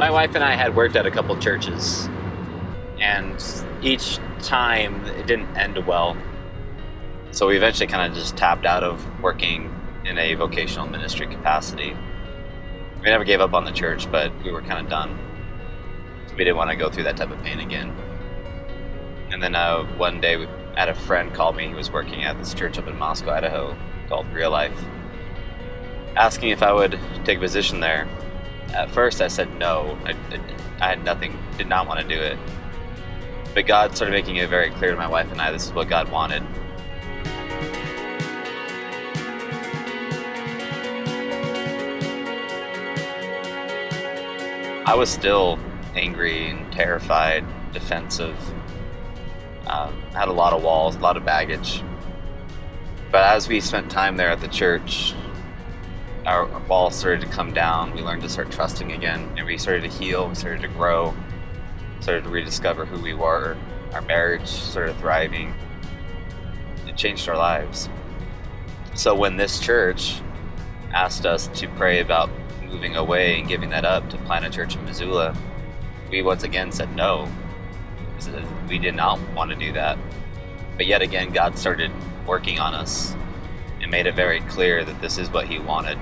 My wife and I had worked at a couple churches, and each time it didn't end well. So we eventually kind of just tapped out of working in a vocational ministry capacity. We never gave up on the church, but we were kind of done. We didn't want to go through that type of pain again. And then one day we had a friend call me. He was working at this church up in Moscow, Idaho, called Real Life, asking if I would take a position there. At first I said no. I had nothing, did not want to do it. But God started making it very clear to my wife and I, this is what God wanted. I was still angry and terrified, defensive. Had a lot of walls, a lot of baggage. But as we spent time there at the church, our walls started to come down. We learned to start trusting again, and we started to heal, we started to grow, started to rediscover who we were. Our marriage started thriving. It changed our lives. So when this church asked us to pray about moving away and giving that up to plant a church in Missoula, we once again said no. We did not want to do that. But yet again, God started working on us and made it very clear that this is what He wanted.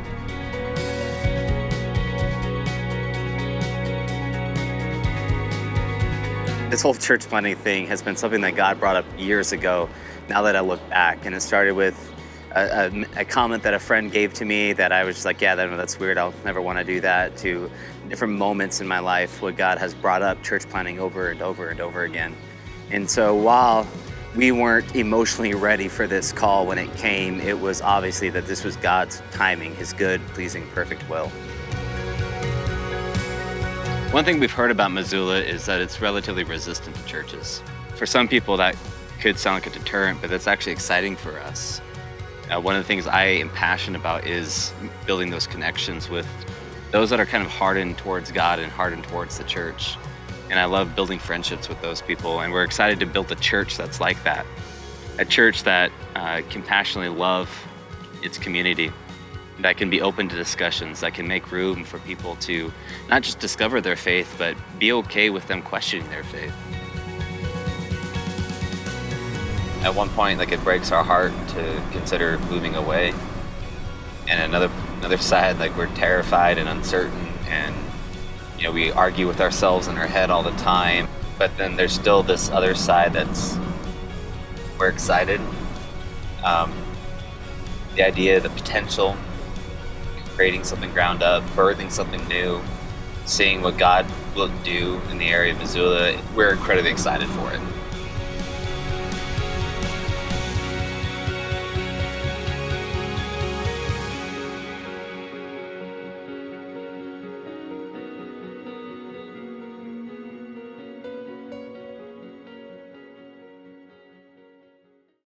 This whole church planting thing has been something that God brought up years ago, now that I look back. And it started with a comment that a friend gave to me that I was just like, yeah, that's weird, I'll never want to do that, to different moments in my life where God has brought up church planting over and over and over again. And so while we weren't emotionally ready for this call when it came, it was obviously that this was God's timing, His good, pleasing, perfect will. One thing we've heard about Missoula is that it's relatively resistant to churches. For some people that could sound like a deterrent, but that's actually exciting for us. One of the things I am passionate about is building those connections with those that are kind of hardened towards God and hardened towards the church. And I love building friendships with those people, and we're excited to build a church that's like that. A church that can passionately love its community, that can be open to discussions, that can make room for people to not just discover their faith, but be okay with them questioning their faith. At one point, it breaks our heart to consider moving away. And another side, we're terrified and uncertain, and we argue with ourselves in our head all the time. But then there's still this other side we're excited. The idea, the potential, creating something ground up, birthing something new, seeing what God will do in the area of Missoula, we're incredibly excited for it.